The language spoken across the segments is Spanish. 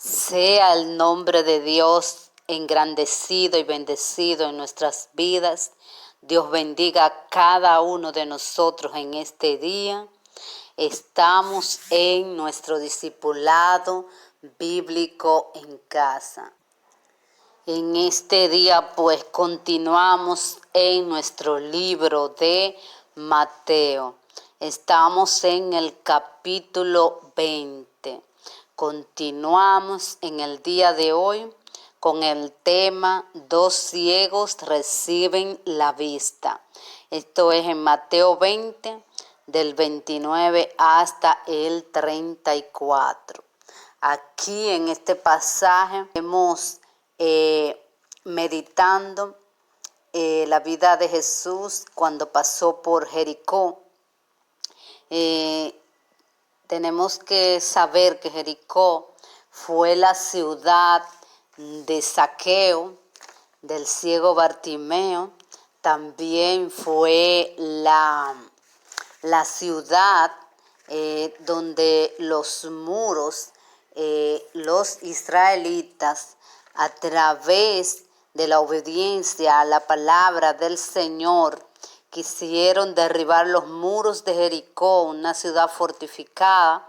Sea el nombre de Dios engrandecido y bendecido en nuestras vidas. Dios bendiga a cada uno de nosotros en este día. Estamos en nuestro discipulado bíblico en casa. En este día pues continuamos en nuestro libro de Mateo. Estamos en el capítulo 20. Continuamos en el día de hoy con el tema Dos ciegos reciben la vista. Esto es en Mateo 20, del 29 hasta el 34. Aquí en este pasaje hemos meditando la vida de Jesús cuando pasó por Jericó. Tenemos que saber que Jericó fue la ciudad de Zaqueo, del ciego Bartimeo. También fue la ciudad donde los muros, los israelitas, a través de la obediencia a la palabra del Señor, quisieron derribar los muros de Jericó, una ciudad fortificada,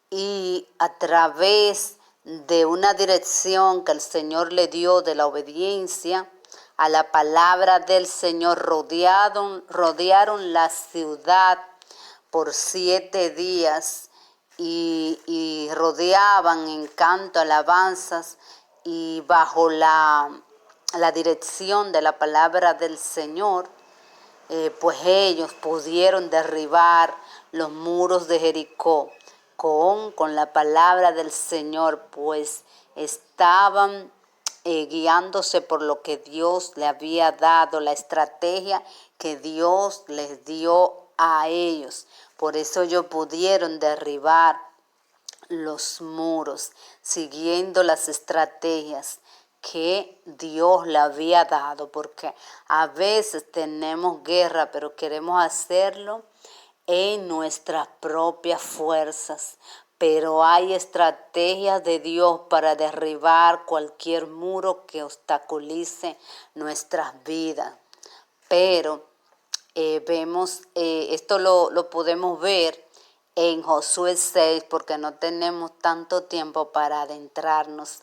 y a través de una dirección que el Señor le dio de la obediencia a la palabra del Señor, rodearon la ciudad por 7 días y rodeaban en canto, alabanzas, y bajo la dirección de la palabra del Señor, pues ellos pudieron derribar los muros de Jericó con la palabra del Señor, pues estaban guiándose por lo que Dios le había dado, la estrategia que Dios les dio a ellos. Por eso ellos pudieron derribar los muros, siguiendo las estrategias que Dios le había dado, porque a veces tenemos guerra, pero queremos hacerlo en nuestras propias fuerzas. Pero hay estrategias de Dios para derribar cualquier muro que obstaculice nuestras vidas. Pero vemos, esto lo podemos ver en Josué 6, porque no tenemos tanto tiempo para adentrarnos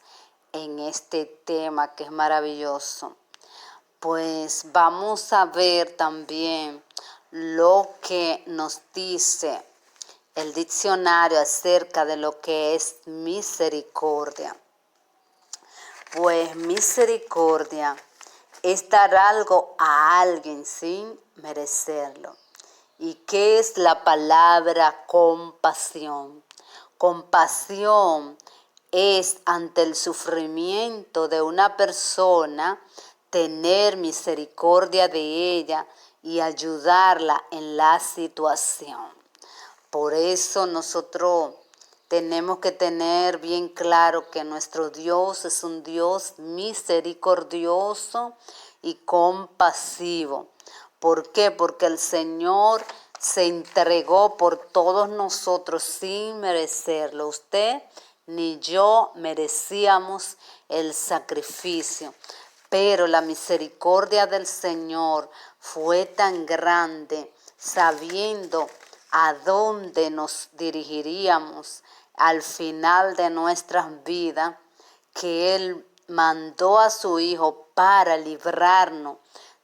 en este tema que es maravilloso. Pues vamos a ver también lo que nos dice el diccionario acerca de lo que es misericordia. Pues misericordia es dar algo a alguien sin merecerlo. ¿Y qué es la palabra compasión? Compasión es ante el sufrimiento de una persona tener misericordia de ella y ayudarla en la situación. Por eso nosotros tenemos que tener bien claro que nuestro Dios es un Dios misericordioso y compasivo. ¿Por qué? Porque el Señor se entregó por todos nosotros sin merecerlo. Usted ni yo merecíamos el sacrificio, pero la misericordia del Señor fue tan grande, sabiendo a dónde nos dirigiríamos al final de nuestras vidas, que Él mandó a su Hijo para librarnos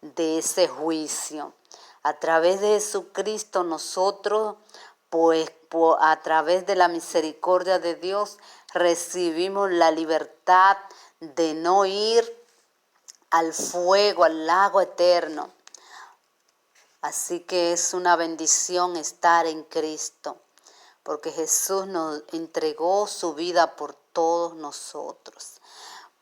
de ese juicio. A través de Jesucristo nosotros, pues a través de la misericordia de Dios, recibimos la libertad de no ir al fuego, al lago eterno. Así que es una bendición estar en Cristo, porque Jesús nos entregó su vida por todos nosotros.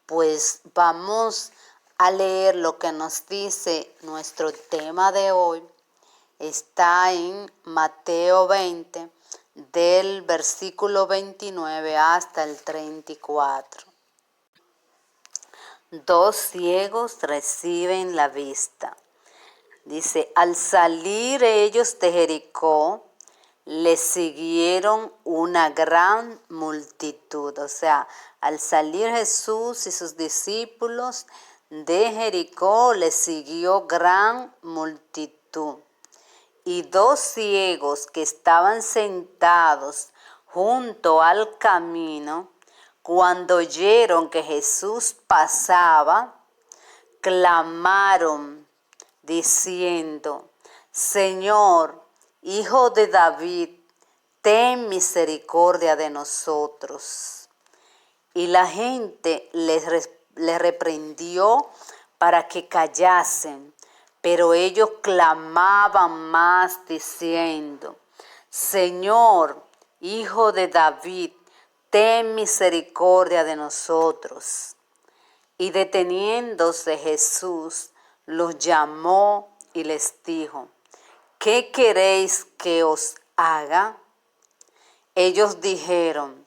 Pues vamos a leer lo que nos dice nuestro tema de hoy. Está en Mateo 20, del versículo 29 hasta el 34. Dos ciegos reciben la vista. Dice, al salir ellos de Jericó, le siguieron una gran multitud. O sea, al salir Jesús y sus discípulos de Jericó, le siguió gran multitud. Y dos ciegos que estaban sentados junto al camino, cuando oyeron que Jesús pasaba, clamaron diciendo: Señor, Hijo de David, ten misericordia de nosotros. Y la gente les reprendió para que callasen, pero ellos clamaban más diciendo: Señor, Hijo de David, ten misericordia de nosotros. Y deteniéndose Jesús, los llamó y les dijo: ¿Qué queréis que os haga? Ellos dijeron: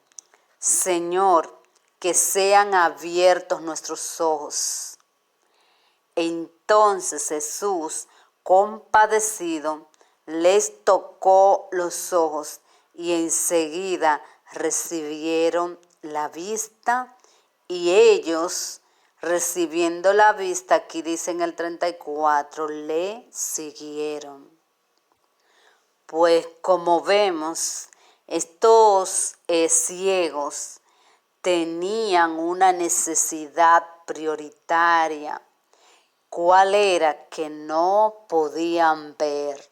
Señor, que sean abiertos nuestros ojos. Entonces Jesús, compadecido, les tocó los ojos y enseguida recibieron la vista, y ellos, recibiendo la vista, aquí dice en el 34, le siguieron. Pues como vemos, estos ciegos tenían una necesidad prioritaria. ¿Cuál era? Que no podían ver.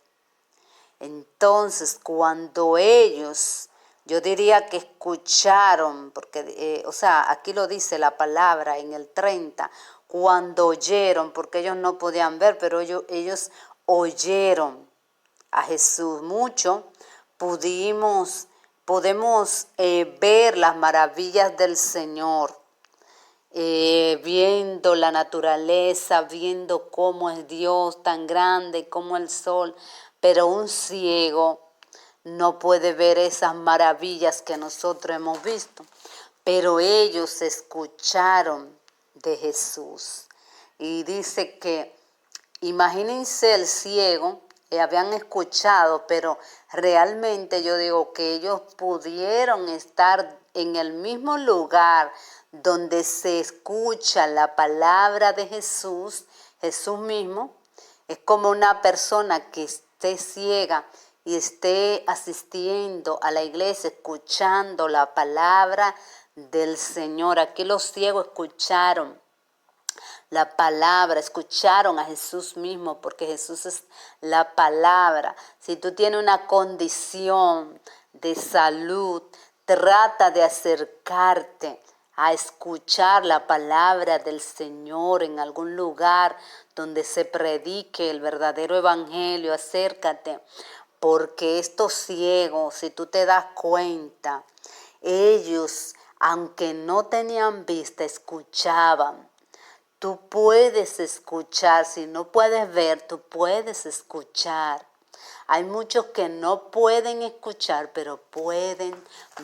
Entonces, cuando ellos, yo diría que escucharon, porque, aquí lo dice la palabra en el 30, cuando oyeron, porque ellos no podían ver, pero ellos oyeron a Jesús mucho, podemos ver las maravillas del Señor, viendo la naturaleza, viendo cómo es Dios tan grande, como el sol, pero un ciego no puede ver esas maravillas que nosotros hemos visto. Pero ellos escucharon de Jesús. Y dice que, imagínense el ciego, habían escuchado, pero realmente yo digo que ellos pudieron estar en el mismo lugar donde se escucha la palabra de Jesús, Jesús mismo. Es como una persona que esté ciega y esté asistiendo a la iglesia, escuchando la palabra del Señor. Aquí los ciegos escucharon la palabra, escucharon a Jesús mismo, porque Jesús es la palabra. Si tú tienes una condición de salud, trata de acercarte a escuchar la palabra del Señor en algún lugar donde se predique el verdadero evangelio. Acércate, porque estos ciegos, si tú te das cuenta, ellos, aunque no tenían vista, escuchaban. Tú puedes escuchar, si no puedes ver, tú puedes escuchar. Hay muchos que no pueden escuchar, pero pueden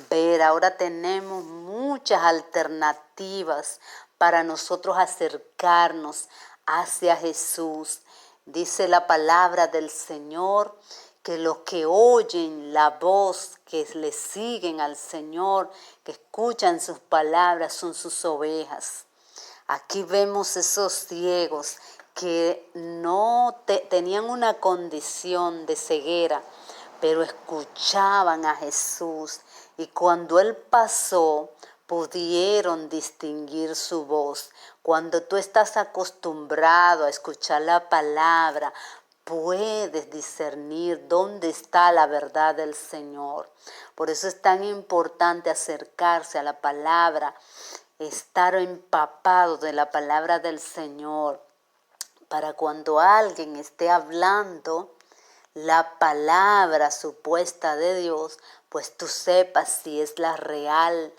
ver. Ahora tenemos muchas alternativas para nosotros acercarnos hacia Jesús. Dice la palabra del Señor que los que oyen la voz, que le siguen al Señor, que escuchan sus palabras, son sus ovejas. Aquí vemos esos ciegos que no tenían una condición de ceguera, pero escuchaban a Jesús, y cuando Él pasó, pudieron distinguir su voz. Cuando tú estás acostumbrado a escuchar la palabra, puedes discernir dónde está la verdad del Señor. Por eso es tan importante acercarse a la palabra, estar empapado de la palabra del Señor, para cuando alguien esté hablando la palabra supuesta de Dios, pues tú sepas si es la real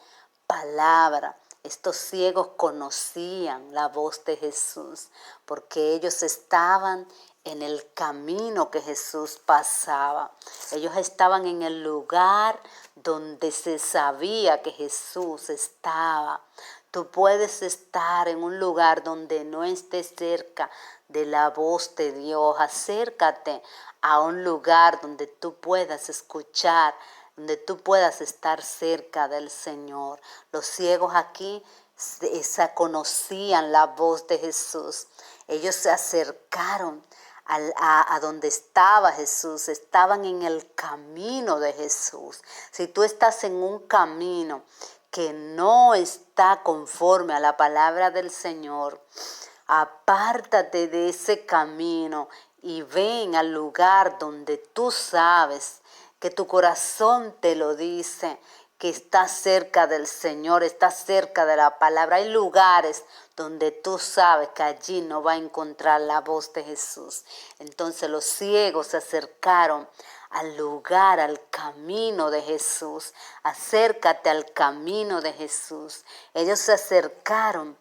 palabra. Estos ciegos conocían la voz de Jesús, porque ellos estaban en el camino que Jesús pasaba. Ellos estaban en el lugar donde se sabía que Jesús estaba. Tú puedes estar en un lugar donde no estés cerca de la voz de Dios. Acércate a un lugar donde tú puedas escuchar, donde tú puedas estar cerca del Señor. Los ciegos aquí conocían la voz de Jesús. Ellos se acercaron a donde estaba Jesús, estaban en el camino de Jesús. Si tú estás en un camino que no está conforme a la palabra del Señor, apártate de ese camino y ven al lugar donde tú sabes que tu corazón te lo dice, que estás cerca del Señor, estás cerca de la palabra. Hay lugares donde tú sabes que allí no va a encontrar la voz de Jesús. Entonces los ciegos se acercaron al lugar, al camino de Jesús. Acércate al camino de Jesús. Ellos se acercaron.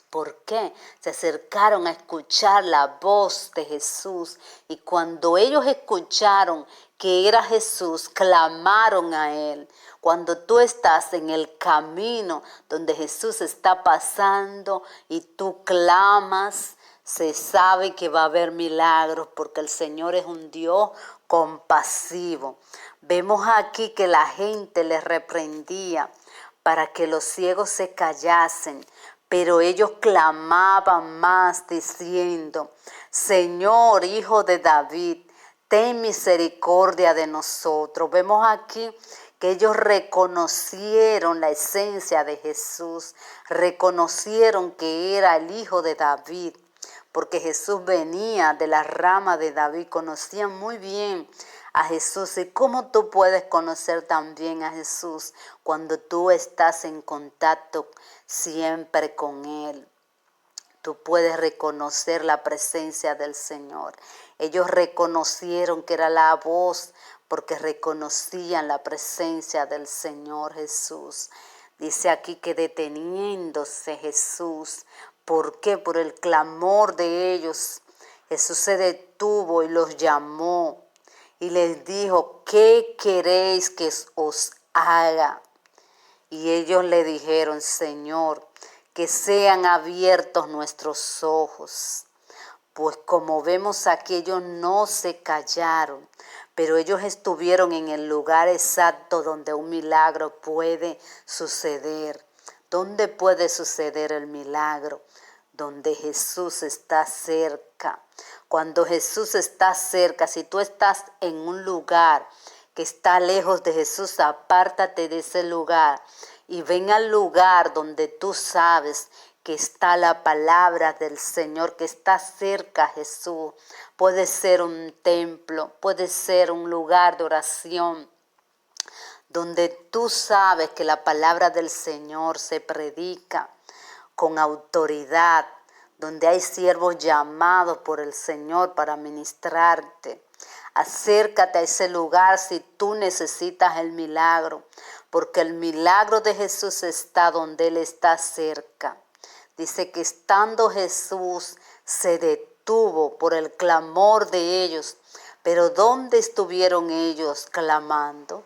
¿Por qué? Se acercaron a escuchar la voz de Jesús, y cuando ellos escucharon que era Jesús, clamaron a Él. Cuando tú estás en el camino donde Jesús está pasando y tú clamas, se sabe que va a haber milagros, porque el Señor es un Dios compasivo. Vemos aquí que la gente les reprendía para que los ciegos se callasen, pero ellos clamaban más diciendo: Señor, Hijo de David, ten misericordia de nosotros. Vemos aquí que ellos reconocieron la esencia de Jesús, reconocieron que era el Hijo de David, porque Jesús venía de la rama de David. Conocían muy bien a Jesús. ¿Y cómo tú puedes conocer también a Jesús? Cuando tú estás en contacto siempre con Él. Tú puedes reconocer la presencia del Señor. Ellos reconocieron que era la voz porque reconocían la presencia del Señor Jesús. Dice aquí que deteniéndose Jesús, ¿por qué? Por el clamor de ellos, Jesús se detuvo y los llamó y les dijo: ¿qué queréis que os haga? Y ellos le dijeron: Señor, que sean abiertos nuestros ojos. Pues como vemos aquí, ellos no se callaron, pero ellos estuvieron en el lugar exacto donde un milagro puede suceder. ¿Dónde puede suceder el milagro? Donde Jesús está cerca. Cuando Jesús está cerca, si tú estás en un lugar que está lejos de Jesús, apártate de ese lugar y ven al lugar donde tú sabes que está la palabra del Señor, que está cerca Jesús. Puede ser un templo, puede ser un lugar de oración, donde tú sabes que la palabra del Señor se predica con autoridad, donde hay siervos llamados por el Señor para ministrarte. Acércate a ese lugar si tú necesitas el milagro, porque el milagro de Jesús está donde Él está cerca. Dice que estando Jesús se detuvo por el clamor de ellos. Pero ¿dónde estuvieron ellos clamando?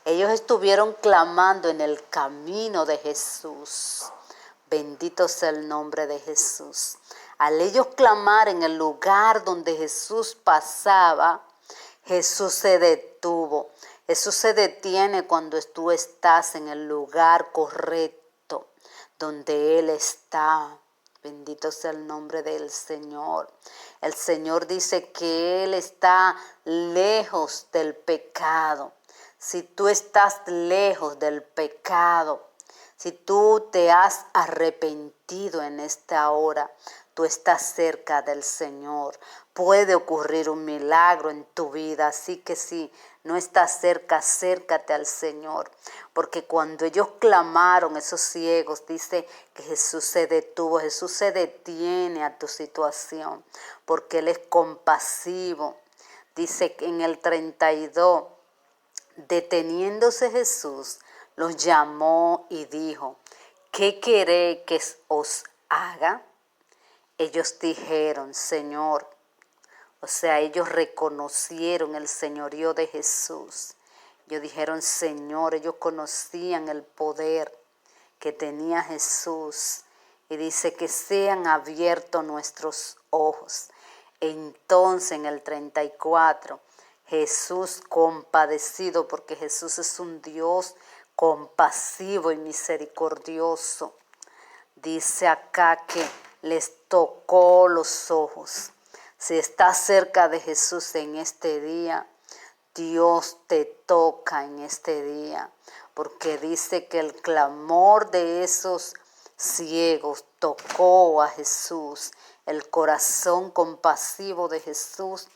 Ellos estuvieron clamando en el camino de Jesús. Bendito sea el nombre de Jesús. Al ellos clamar en el lugar donde Jesús pasaba, Jesús se detuvo. Jesús se detiene cuando tú estás en el lugar correcto, donde Él está. Bendito sea el nombre del Señor. El Señor dice que Él está lejos del pecado. Si tú estás lejos del pecado, si tú te has arrepentido en esta hora, tú estás cerca del Señor. Puede ocurrir un milagro en tu vida, así que si no estás cerca, acércate al Señor. Porque cuando ellos clamaron, esos ciegos, dice que Jesús se detuvo. Jesús se detiene a tu situación, porque Él es compasivo. Dice que en el 32, deteniéndose Jesús, los llamó y dijo: ¿qué queréis que os haga? Ellos dijeron: Señor, O sea, ellos reconocieron el señorío de Jesús. Ellos dijeron, Señor, ellos conocían el poder que tenía Jesús. Y dice que sean abiertos nuestros ojos. Entonces en el 34, Jesús compadecido, porque Jesús es un Dios compasivo y misericordioso. Dice acá que les tocó los ojos. Si estás cerca de Jesús en este día, Dios te toca en este día, porque dice que el clamor de esos ciegos tocó a Jesús, el corazón compasivo de Jesús,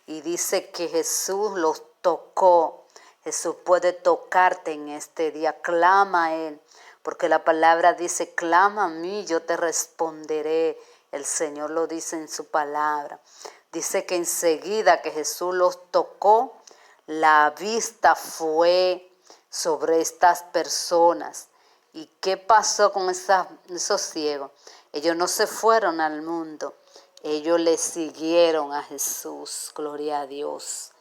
y dice que Jesús los tocó. Jesús puede tocarte en este día, clama a Él, porque la palabra dice, clama a mí, yo te responderé. El Señor lo dice en su palabra. Dice que enseguida que Jesús los tocó, la vista fue sobre estas personas. ¿Y qué pasó con esos ciegos? Ellos no se fueron al mundo, ellos le siguieron a Jesús, gloria a Dios.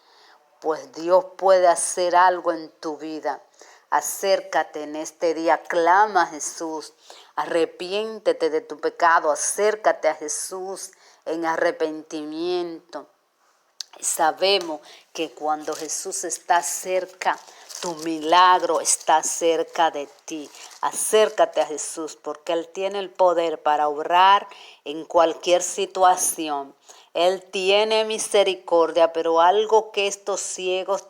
Pues Dios puede hacer algo en tu vida. Acércate en este día, clama a Jesús, arrepiéntete de tu pecado, acércate a Jesús en arrepentimiento. Sabemos que cuando Jesús está cerca, tu milagro está cerca de ti. Acércate a Jesús porque Él tiene el poder para obrar en cualquier situación. Él tiene misericordia, pero algo que estos ciegos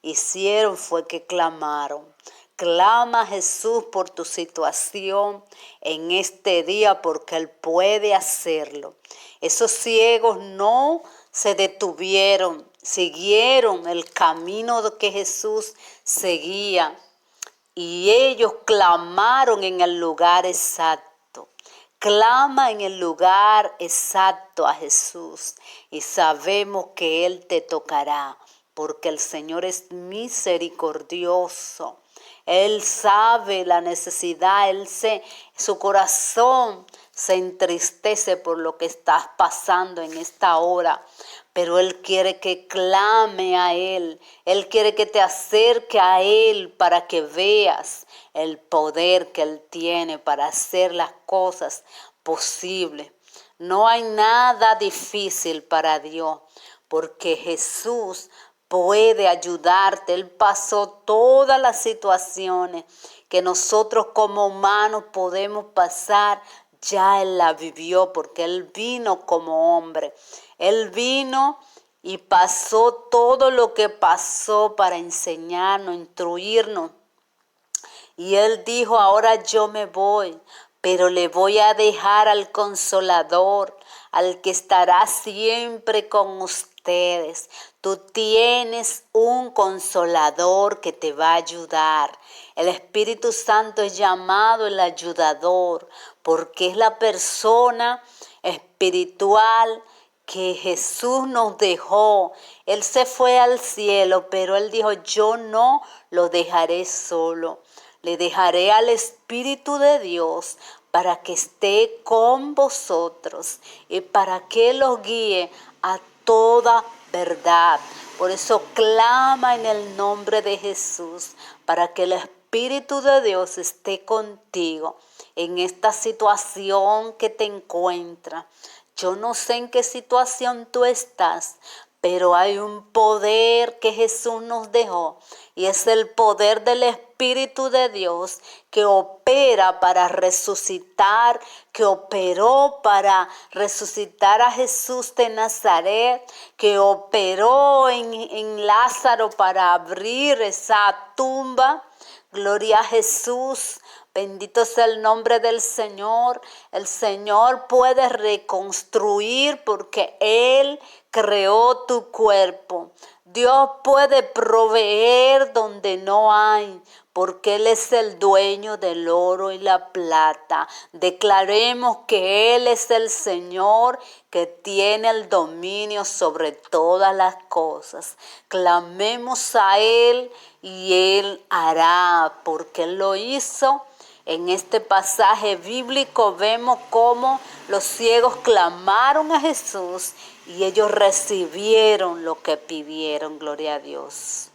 hicieron fue que clamaron. Clama a Jesús por tu situación en este día porque Él puede hacerlo. Esos ciegos no se detuvieron, siguieron el camino que Jesús seguía y ellos clamaron en el lugar exacto. Clama en el lugar exacto a Jesús y sabemos que Él te tocará porque el Señor es misericordioso. Él sabe la necesidad, su corazón se entristece por lo que estás pasando en esta hora, pero Él quiere que clame a Él. Él quiere que te acerque a Él para que veas el poder que Él tiene para hacer las cosas posibles. No hay nada difícil para Dios, porque Jesús puede ayudarte. Él pasó todas las situaciones que nosotros como humanos podemos pasar. Ya Él la vivió porque Él vino como hombre. Él vino y pasó todo lo que pasó para enseñarnos, instruirnos. Y Él dijo, ahora yo me voy, pero le voy a dejar al Consolador, al que estará siempre con ustedes. Tú tienes un Consolador que te va a ayudar. El Espíritu Santo es llamado el ayudador, porque es la persona espiritual que Jesús nos dejó. Él se fue al cielo, pero Él dijo, yo no lo dejaré solo. Le dejaré al Espíritu de Dios para que esté con vosotros y para que los guíe a toda verdad. Por eso clama en el nombre de Jesús para que el Espíritu de Dios esté contigo en esta situación que te encuentras. Yo no sé en qué situación tú estás, pero hay un poder que Jesús nos dejó y es el poder del Espíritu de Dios que opera para resucitar, que operó para resucitar a Jesús de Nazaret, que operó en Lázaro para abrir esa tumba. Gloria a Jesús. Bendito sea el nombre del Señor. El Señor puede reconstruir porque Él creó tu cuerpo. Dios puede proveer donde no hay, porque Él es el dueño del oro y la plata. Declaremos que Él es el Señor que tiene el dominio sobre todas las cosas. Clamemos a Él y Él hará, porque Él lo hizo En este pasaje bíblico vemos cómo los ciegos clamaron a Jesús y ellos recibieron lo que pidieron, gloria a Dios.